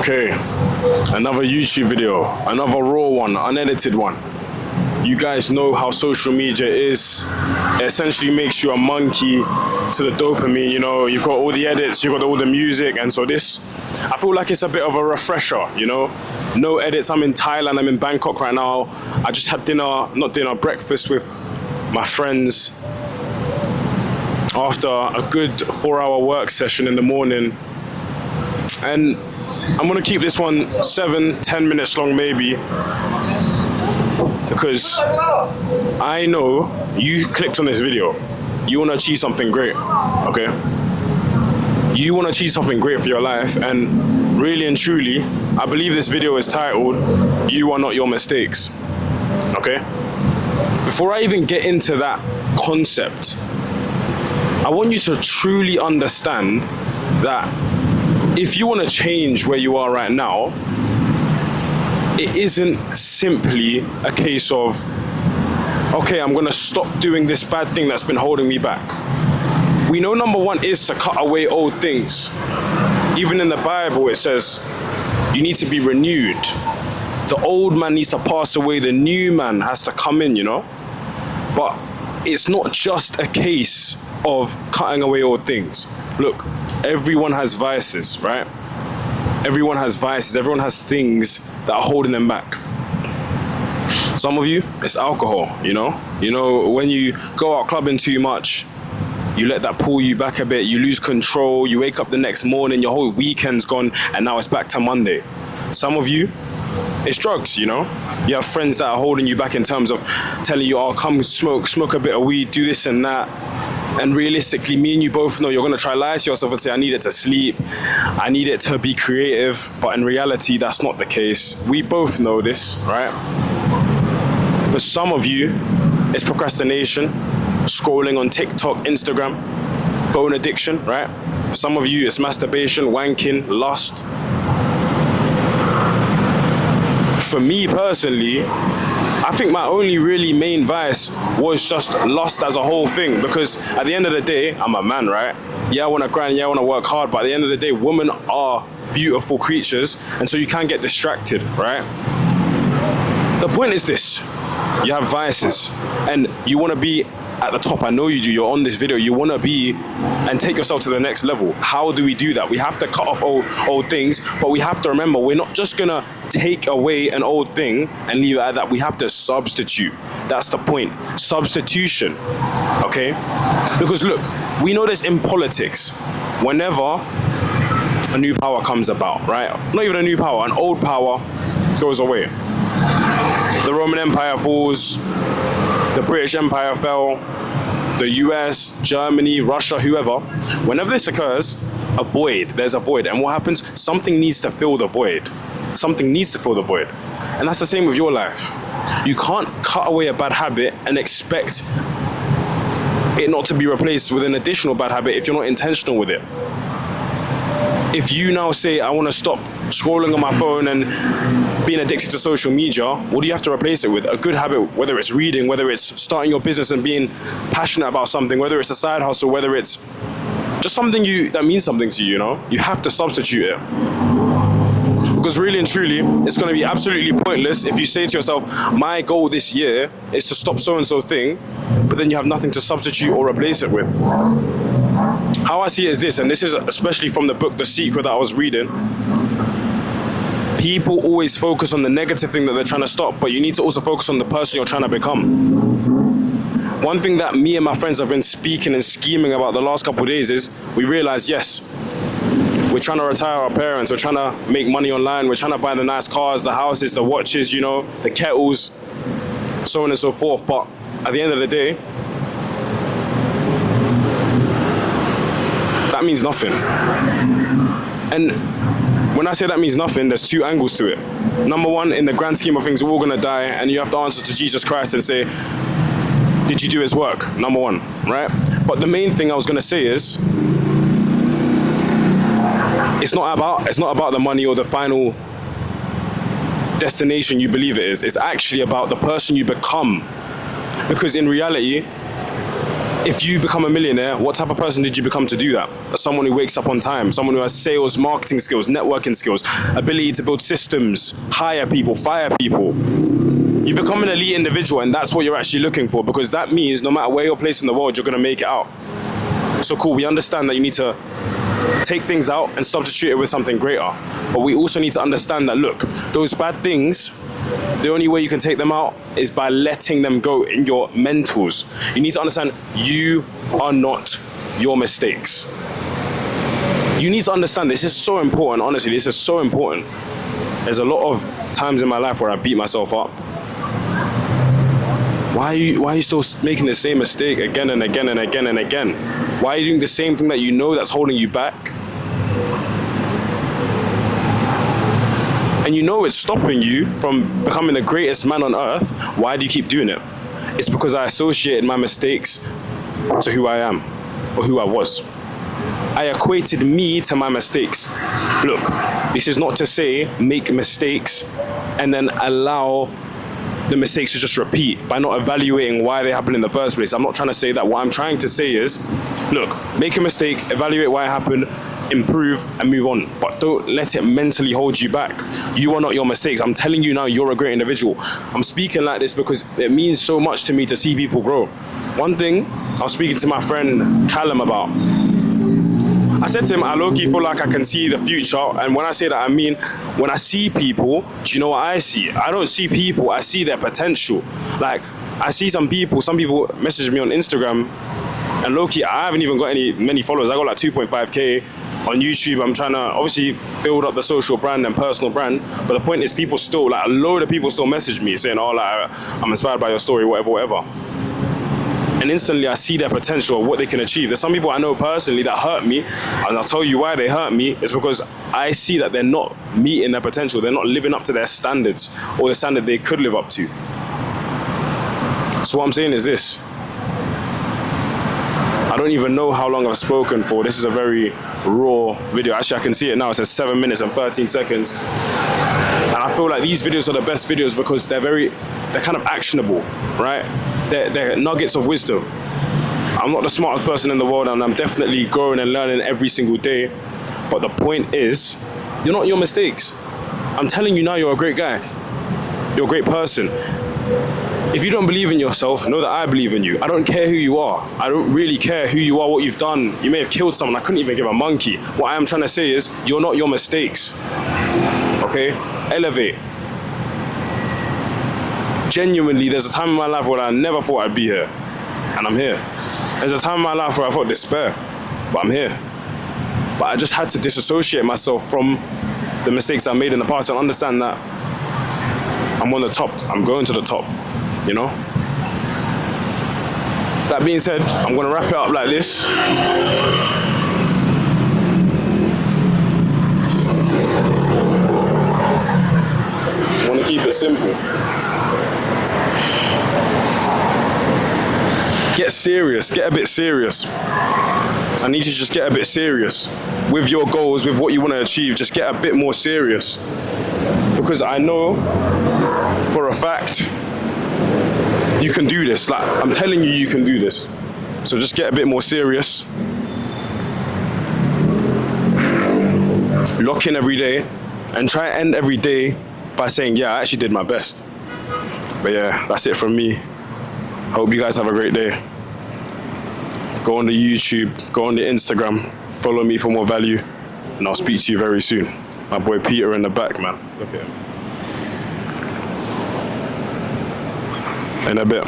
Okay, another YouTube video, another raw one, unedited one. You guys know how social media is. It essentially makes you a monkey to the dopamine, you know. You've got all the edits, you've got all the music, and so this, I feel like it's a bit of a refresher, you know. No edits, I'm in Thailand, I'm in Bangkok right now. I just had breakfast with my friends after a good 4-hour work session in the morning. And I'm gonna keep this one 7-10 minutes long maybe, because I know you clicked on this video. You wanna achieve something great, okay? You wanna achieve something great for your life, and really and truly, I believe this video is titled, You Are Not Your Mistakes, okay? Before I even get into that concept, I want you to truly understand that if you want to change where you are right now, it isn't simply a case of, okay, I'm going to stop doing this bad thing that's been holding me back. We know number one is to cut away old things. Even in the Bible, it says you need to be renewed. The old man needs to pass away, the new man has to come in, you know? But it's not just a case of cutting away old things. Look, everyone has vices, right? Everyone has vices, everyone has things that are holding them back. Some of you, it's alcohol, you know? You know, when you go out clubbing too much, you let that pull you back a bit, you lose control, you wake up the next morning, your whole weekend's gone, and now it's back to Monday. Some of you, it's drugs, you know? You have friends that are holding you back in terms of telling you, oh, come smoke a bit of weed, do this and that. And realistically, me and you both know you're gonna try lie to yourself and say, I need it to sleep, I need it to be creative, but in reality, that's not the case. We both know this, right? For some of you, it's procrastination, scrolling on TikTok, Instagram, phone addiction, right? For some of you, it's masturbation, wanking, lust. For me personally, I think my only really main vice was just lust as a whole thing, because at the end of the day, I'm a man, right? Yeah, I want to grind, yeah, I want to work hard, but at the end of the day, women are beautiful creatures, and so you can get distracted, right? The point is this: you have vices, and you want to be at the top. I know you do. You're on this video. You want to be and take yourself to the next level. How do we do that? We have to cut off old things, but we have to remember we're not just gonna take away an old thing and leave it at that. We have to substitute. That's the point. Substitution. Okay? Because look, we know this in politics. Whenever a new power comes about, right? Not even a new power, an old power goes away. The Roman Empire falls, the British Empire fell, the US, Germany, Russia, whoever. Whenever this occurs, there's a void. And what happens? Something needs to fill the void. Something needs to fill the void. And that's the same with your life. You can't cut away a bad habit and expect it not to be replaced with an additional bad habit if you're not intentional with it. If you now say, I want to stop scrolling on my phone and being addicted to social media, what do you have to replace it with? A good habit, whether it's reading, whether it's starting your business and being passionate about something, whether it's a side hustle, whether it's just something that means something to you, you know? You have to substitute it. Because really and truly, it's going to be absolutely pointless if you say to yourself, my goal this year is to stop so-and-so thing, but then you have nothing to substitute or replace it with. How I see it is this, and this is especially from the book The Secret that I was reading. People always focus on the negative thing that they're trying to stop, but you need to also focus on the person you're trying to become. One thing that me and my friends have been speaking and scheming about the last couple of days is we realize, yes, we're trying to retire our parents, we're trying to make money online, we're trying to buy the nice cars, the houses, the watches, you know, the kettles, so on and so forth. But at the end of the day, that means nothing. And when I say that means nothing, there's two angles to it. Number one, in the grand scheme of things, we're all gonna die, and you have to answer to Jesus Christ and say, did you do his work? Number one, right? But the main thing I was gonna say is, it's not about the money or the final destination you believe it is. It's actually about the person you become. Because in reality, If you become a millionaire, what type of person did you become to do that? Someone who wakes up on time, someone who has sales, marketing skills, networking skills, ability to build systems, hire people, fire people. You become an elite individual, and that's what you're actually looking for, because that means no matter where you're placed in the world, you're going to make it out. So cool, we understand that you need to take things out and substitute it with something greater. But we also need to understand that, look, those bad things, the only way you can take them out is by letting them go in your mentals. You need to understand you are not your mistakes. You need to understand this is so important, honestly, this is so important. There's a lot of times in my life where I beat myself up. Why are you still making the same mistake again and again and again and again? Why are you doing the same thing that you know that's holding you back? And you know it's stopping you from becoming the greatest man on earth. Why do you keep doing it? It's because I associated my mistakes to who I am or who I was. I equated me to my mistakes. Look, this is not to say make mistakes and then allow the mistakes to just repeat by not evaluating why they happened in the first place. I'm not trying to say that. What I'm trying to say is, look, make a mistake, evaluate why it happened, improve and move on. But don't let it mentally hold you back. You are not your mistakes. I'm telling you now, you're a great individual. I'm speaking like this because it means so much to me to see people grow. One thing I was speaking to my friend Callum about, I said to him, I low-key feel like I can see the future. And when I say that, I mean, when I see people, do you know what I see? I don't see people, I see their potential. Like, I see some people message me on Instagram, and low-key, I haven't even got many followers. I got like 2.5K on YouTube. I'm trying to obviously build up the social brand and personal brand. But the point is, people still, like a load of people still message me saying, oh, like, I'm inspired by your story, whatever. And instantly I see their potential of what they can achieve. There's some people I know personally that hurt me, and I'll tell you why they hurt me. It's because I see that they're not meeting their potential. They're not living up to their standards or the standard they could live up to. So what I'm saying is this. I don't even know how long I've spoken for. This is a very raw video. Actually, I can see it now. It says 7 minutes and 13 seconds. And I feel like these videos are the best videos because they're kind of actionable, right? They're nuggets of wisdom. I'm not the smartest person in the world, and I'm definitely growing and learning every single day. But the point is, you're not your mistakes. I'm telling you now, you're a great guy. You're a great person. If you don't believe in yourself, know that I believe in you. I don't care who you are. I don't really care who you are, what you've done. You may have killed someone. I couldn't even give a monkey. What I am trying to say is, you're not your mistakes. Okay? Elevate. Genuinely, there's a time in my life where I never thought I'd be here, and I'm here. There's a time in my life where I felt despair, but I'm here. But I just had to disassociate myself from the mistakes I made in the past and understand that I'm on the top. I'm going to the top, you know? That being said, I'm gonna wrap it up like this. I wanna keep it simple. Get serious, get a bit serious. I need you to just get a bit serious with your goals, with what you want to achieve. Just get a bit more serious. Because I know for a fact you can do this. Like, I'm telling you, you can do this. So just get a bit more serious. Lock in every day and try and end every day by saying, yeah, I actually did my best. But yeah, that's it from me. Hope you guys have a great day. Go on the YouTube, go on the Instagram, follow me for more value, and I'll speak to you very soon. My boy Peter in the back, man. Look at him. In a bit.